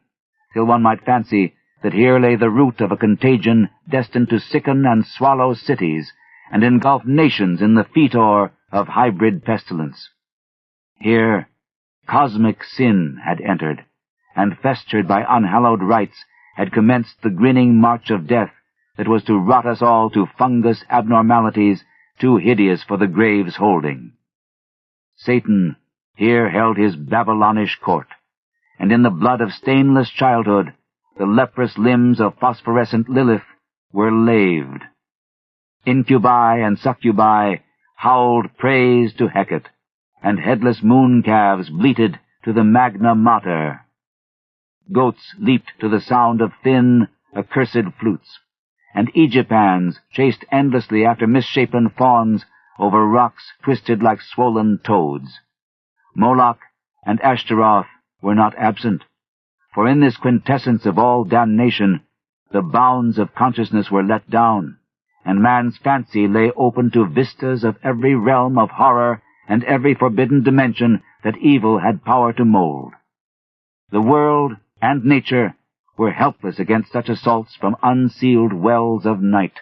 till one might fancy that here lay the root of a contagion destined to sicken and swallow cities, and engulf nations in the fetor of hybrid pestilence. Here cosmic sin had entered, and festered by unhallowed rites had commenced the grinning march of death that was to rot us all to fungus abnormalities too hideous for the grave's holding. Satan here held his Babylonish court, and in the blood of stainless childhood the leprous limbs of phosphorescent Lilith were laved. Incubi and succubi howled praise to Hecate, and headless moon-calves bleated to the Magna Mater. Goats leaped to the sound of thin, accursed flutes, and Aegipans chased endlessly after misshapen fawns over rocks twisted like swollen toads. Moloch and Ashtaroth were not absent, for in this quintessence of all damnation the bounds of consciousness were let down, and man's fancy lay open to vistas of every realm of horror and every forbidden dimension that evil had power to mold. The world and nature were helpless against such assaults from unsealed wells of night,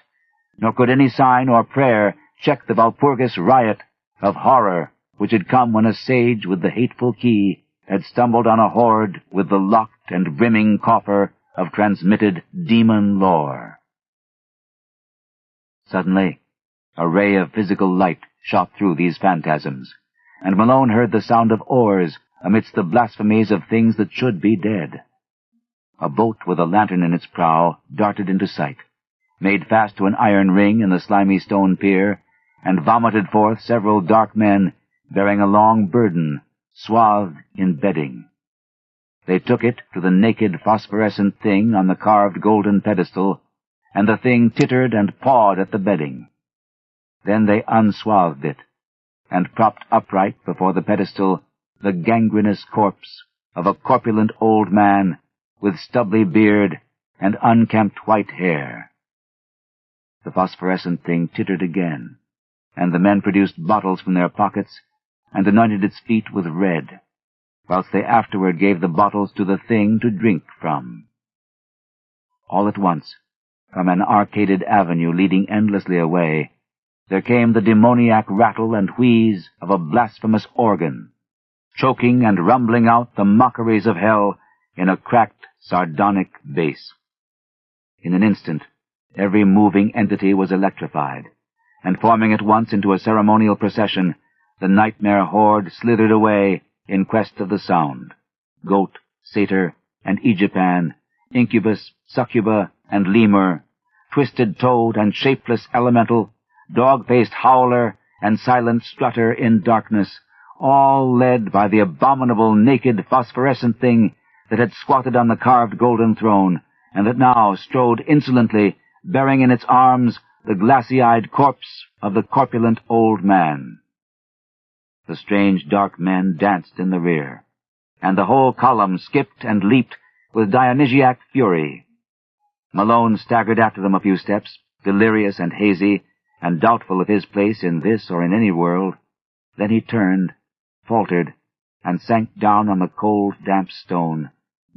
nor could any sign or prayer check the Walpurgis riot of horror which had come when a sage with the hateful key had stumbled on a hoard with the locked and brimming coffer of transmitted demon lore. Suddenly, a ray of physical light shot through these phantasms, and Malone heard the sound of oars amidst the blasphemies of things that should be dead. A boat with a lantern in its prow darted into sight, made fast to an iron ring in the slimy stone pier, and vomited forth several dark men bearing a long burden, swathed in bedding. They took it to the naked phosphorescent thing on the carved golden pedestal, and the thing tittered and pawed at the bedding. Then they unswathed it, and propped upright before the pedestal the gangrenous corpse of a corpulent old man with stubbly beard and unkempt white hair. The phosphorescent thing tittered again, and the men produced bottles from their pockets and anointed its feet with red, whilst they afterward gave the bottles to the thing to drink from. All at once, from an arcaded avenue leading endlessly away, there came the demoniac rattle and wheeze of a blasphemous organ, choking and rumbling out the mockeries of hell in a cracked, sardonic bass. In an instant, every moving entity was electrified, and forming at once into a ceremonial procession, the nightmare horde slithered away in quest of the sound. Goat, satyr, and Aegipan, incubus, succuba, and lemur, twisted-toed and shapeless elemental, dog-faced howler and silent strutter in darkness, all led by the abominable naked phosphorescent thing that had squatted on the carved golden throne, and that now strode insolently, bearing in its arms the glassy-eyed corpse of the corpulent old man. The strange dark men danced in the rear, and the whole column skipped and leaped with Dionysiac fury. Malone staggered after them a few steps, delirious and hazy, and doubtful of his place in this or in any world. Then he turned, faltered, and sank down on the cold, damp stone,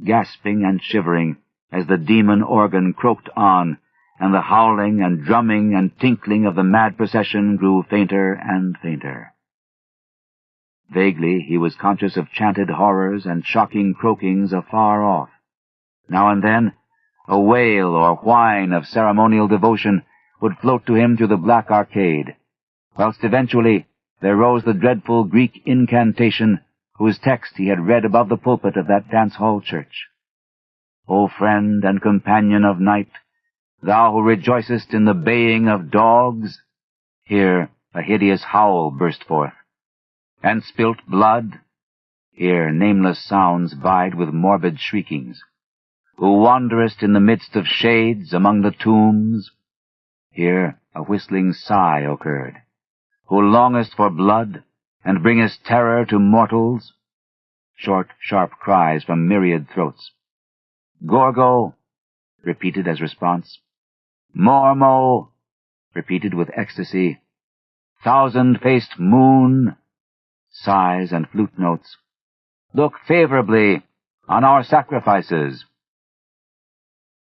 gasping and shivering as the demon organ croaked on, and the howling and drumming and tinkling of the mad procession grew fainter and fainter. Vaguely he was conscious of chanted horrors and shocking croakings afar off. Now and then a wail or whine of ceremonial devotion would float to him through the black arcade, whilst eventually there rose the dreadful Greek incantation whose text he had read above the pulpit of that dance-hall church. O friend and companion of night, thou who rejoicest in the baying of dogs, here a hideous howl burst forth, and spilt blood, here nameless sounds vied with morbid shriekings, who wanderest in the midst of shades among the tombs, here a whistling sigh occurred, who longest for blood and bringest terror to mortals, short, sharp cries from myriad throats. Gorgo, repeated as response. Mormo, repeated with ecstasy. Thousand-faced moon, sighs and flute notes. Look favorably on our sacrifices.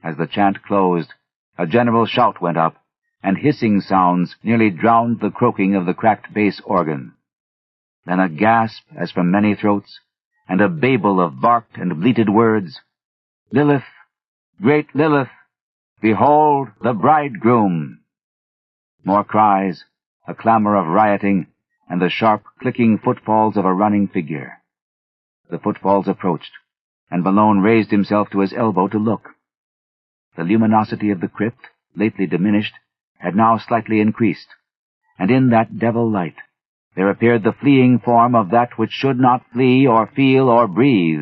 As the chant closed, a general shout went up, and hissing sounds nearly drowned the croaking of the cracked bass organ. Then a gasp as from many throats, and a babel of barked and bleated words. Lilith, great Lilith, behold the bridegroom! More cries, a clamor of rioting, and the sharp, clicking footfalls of a running figure. The footfalls approached, and Malone raised himself to his elbow to look. The luminosity of the crypt, lately diminished, had now slightly increased, and in that devil light there appeared the fleeing form of that which should not flee or feel or breathe,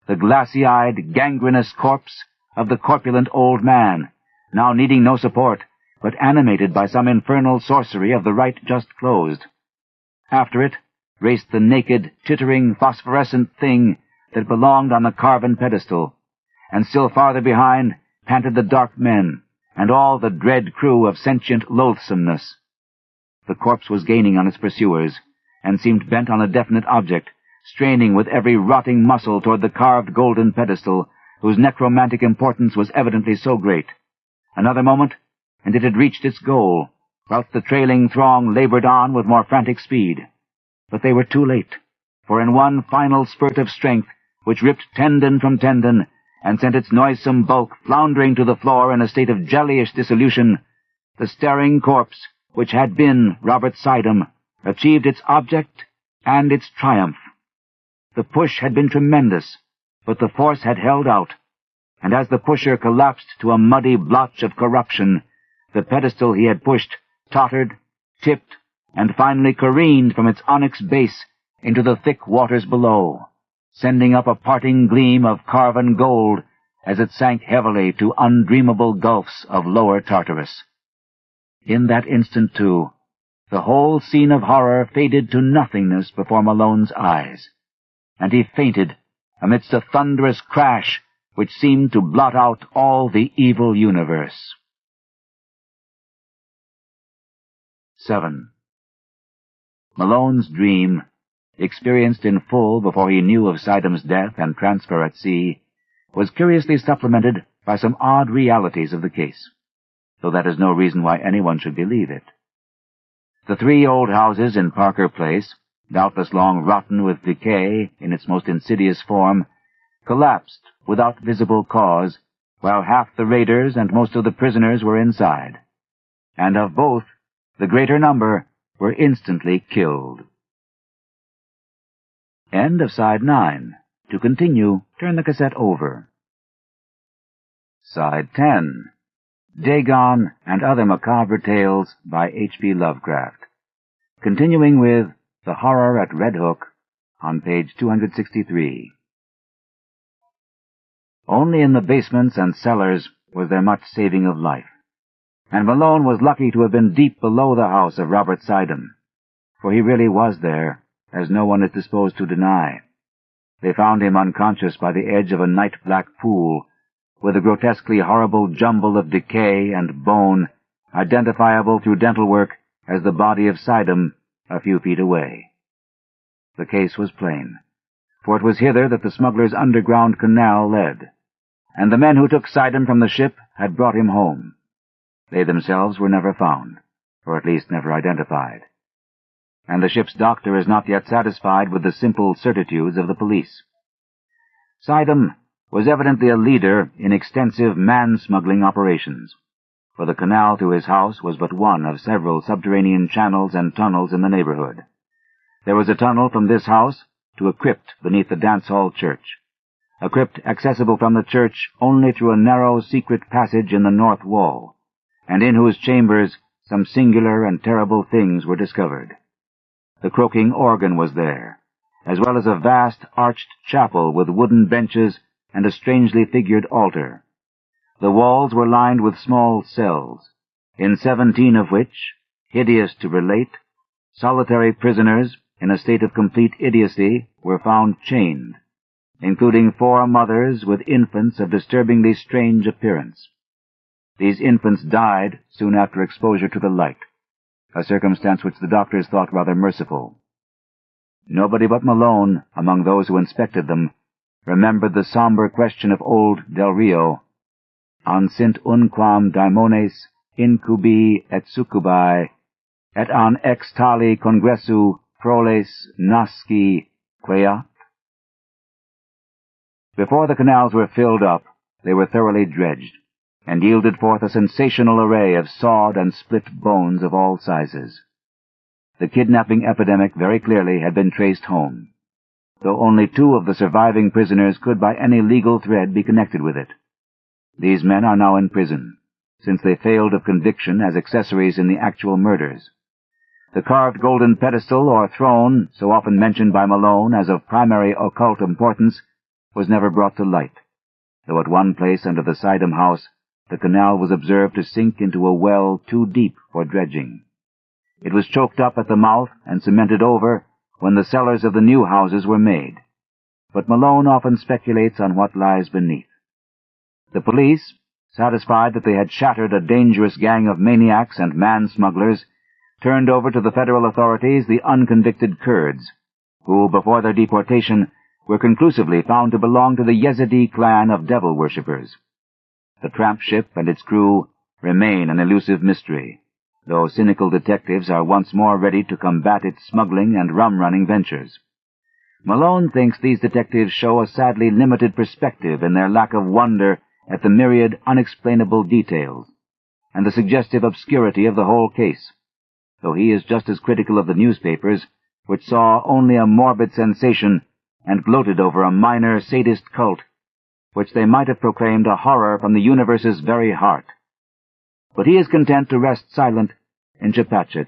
the glassy-eyed, gangrenous corpse of the corpulent old man, now needing no support, but animated by some infernal sorcery of the rite just closed. After it raced the naked, tittering, phosphorescent thing that belonged on the carven pedestal, and still farther behind panted the dark men, and all the dread crew of sentient loathsomeness. The corpse was gaining on its pursuers, and seemed bent on a definite object, straining with every rotting muscle toward the carved golden pedestal, whose necromantic importance was evidently so great. Another moment, and it had reached its goal, whilst the trailing throng labored on with more frantic speed. But they were too late, for in one final spurt of strength, which ripped tendon from tendon, and sent its noisome bulk floundering to the floor in a state of jellyish dissolution, the staring corpse, which had been Robert Sidom, achieved its object and its triumph. The push had been tremendous, but the force had held out, and as the pusher collapsed to a muddy blotch of corruption, the pedestal he had pushed tottered, tipped, and finally careened from its onyx base into the thick waters below, sending up a parting gleam of carven gold as it sank heavily to undreamable gulfs of lower Tartarus. In that instant, too, the whole scene of horror faded to nothingness before Malone's eyes, and he fainted amidst a thunderous crash which seemed to blot out all the evil universe. 7. Malone's dream, experienced in full before he knew of Sidom's death and transfer at sea, was curiously supplemented by some odd realities of the case, though that is no reason why anyone should believe it. The 3 old houses in Parker Place, doubtless long rotten with decay in its most insidious form, collapsed without visible cause, while half the raiders and most of the prisoners were inside, and of both the greater number were instantly killed. End of side 9. To continue, turn the cassette over. Side 10. Dagon and Other Macabre Tales by H.P. Lovecraft. Continuing with The Horror at Red Hook on page 263. Only in the basements and cellars was there much saving of life, and Malone was lucky to have been deep below the house of Robert Sidham, for he really was there, as no one is disposed to deny. They found him unconscious by the edge of a night-black pool, with a grotesquely horrible jumble of decay and bone, identifiable through dental work as the body of Sidham a few feet away. The case was plain, for it was hither that the smugglers' underground canal led, and the men who took Sidham from the ship had brought him home. They themselves were never found, or at least never identified. And the ship's doctor is not yet satisfied with the simple certitudes of the police. Sidham was evidently a leader in extensive man-smuggling operations, for the canal to his house was but one of several subterranean channels and tunnels in the neighborhood. There was a tunnel from this house to a crypt beneath the dance-hall church, a crypt accessible from the church only through a narrow secret passage in the north wall, and in whose chambers some singular and terrible things were discovered. The croaking organ was there, as well as a vast arched chapel with wooden benches and a strangely figured altar. The walls were lined with small cells, in 17 of which, hideous to relate, solitary prisoners in a state of complete idiocy were found chained, including 4 mothers with infants of disturbingly strange appearance. These infants died soon after exposure to the light, a circumstance which the doctors thought rather merciful. Nobody but Malone, among those who inspected them, remembered the somber question of old Del Rio, an sint unquam daimones incubi et succubi, et an ex tali congressu proles nasci queat? Before the canals were filled up, they were thoroughly dredged, and yielded forth a sensational array of sawed and split bones of all sizes. The kidnapping epidemic very clearly had been traced home, though only 2 of the surviving prisoners could by any legal thread be connected with it. These men are now in prison, since they failed of conviction as accessories in the actual murders. The carved golden pedestal or throne, so often mentioned by Malone as of primary occult importance, was never brought to light, though at one place under the Sidham house the canal was observed to sink into a well too deep for dredging. It was choked up at the mouth and cemented over when the cellars of the new houses were made, but Malone often speculates on what lies beneath. The police, satisfied that they had shattered a dangerous gang of maniacs and man-smugglers, turned over to the federal authorities the unconvicted Kurds, who, before their deportation, were conclusively found to belong to the Yezidi clan of devil worshippers. The tramp ship and its crew remain an elusive mystery, though cynical detectives are once more ready to combat its smuggling and rum-running ventures. Malone thinks these detectives show a sadly limited perspective in their lack of wonder at the myriad unexplainable details, and the suggestive obscurity of the whole case, though he is just as critical of the newspapers, which saw only a morbid sensation and gloated over a minor sadist cult, which they might have proclaimed a horror from the universe's very heart. But he is content to rest silent in Chepachet,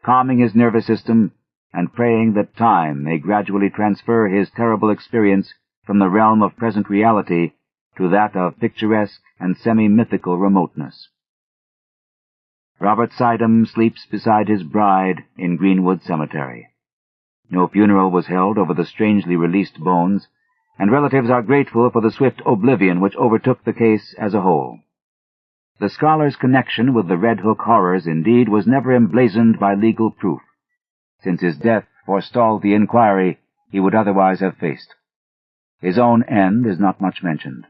calming his nervous system and praying that time may gradually transfer his terrible experience from the realm of present reality to that of picturesque and semi-mythical remoteness. Robert Sidham sleeps beside his bride in Greenwood Cemetery. No funeral was held over the strangely released bones, and relatives are grateful for the swift oblivion which overtook the case as a whole. The scholar's connection with the Red Hook horrors, indeed, was never emblazoned by legal proof, since his death forestalled the inquiry he would otherwise have faced. His own end is not much mentioned,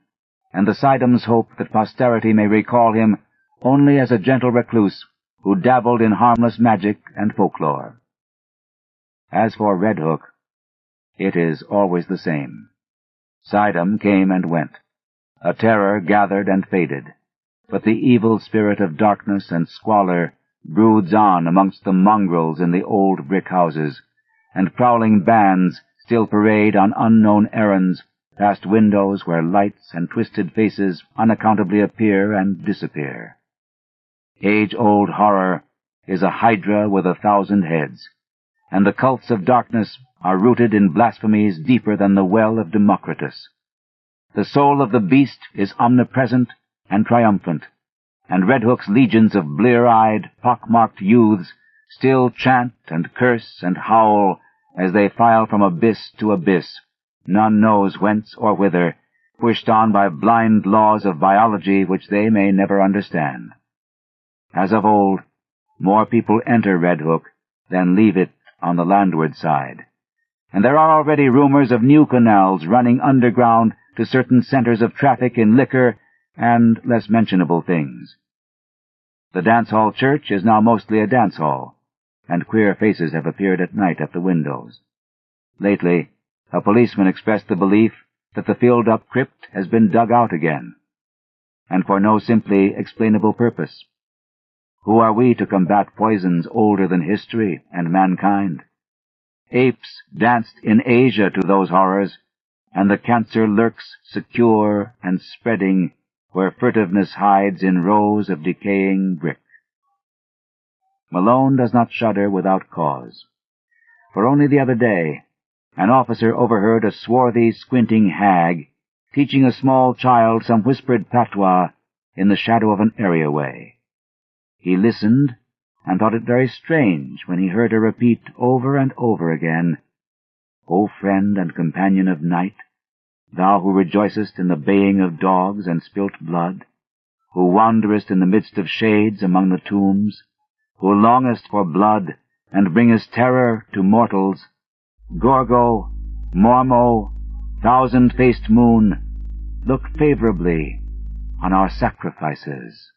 and the Sidhams hope that posterity may recall him only as a gentle recluse who dabbled in harmless magic and folklore. As for Red Hook, it is always the same. Sidham came and went. A terror gathered and faded, but the evil spirit of darkness and squalor broods on amongst the mongrels in the old brick houses, and prowling bands still parade on unknown errands past windows where lights and twisted faces unaccountably appear and disappear. Age-old horror is a hydra with 1,000 heads, and the cults of darkness are rooted in blasphemies deeper than the well of Democritus. The soul of the beast is omnipresent and triumphant, and Red Hook's legions of blear-eyed, pock-marked youths still chant and curse and howl as they file from abyss to abyss, none knows whence or whither, pushed on by blind laws of biology which they may never understand. As of old, more people enter Red Hook than leave it on the landward side, and there are already rumors of new canals running underground to certain centers of traffic in liquor and less mentionable things. The dance-hall church is now mostly a dance hall, and queer faces have appeared at night at the windows. Lately, a policeman expressed the belief that the filled-up crypt has been dug out again, and for no simply explainable purpose. Who are we to combat poisons older than history and mankind? Apes danced in Asia to those horrors, and the cancer lurks secure and spreading where furtiveness hides in rows of decaying brick. Malone does not shudder without cause, for only the other day an officer overheard a swarthy, squinting hag teaching a small child some whispered patois in the shadow of an areaway. He listened and thought it very strange when he heard her repeat over and over again, "O friend and companion of night, thou who rejoicest in the baying of dogs and spilt blood, who wanderest in the midst of shades among the tombs, who longest for blood and bringest terror to mortals, Gorgo, Mormo, thousand-faced moon, look favorably on our sacrifices."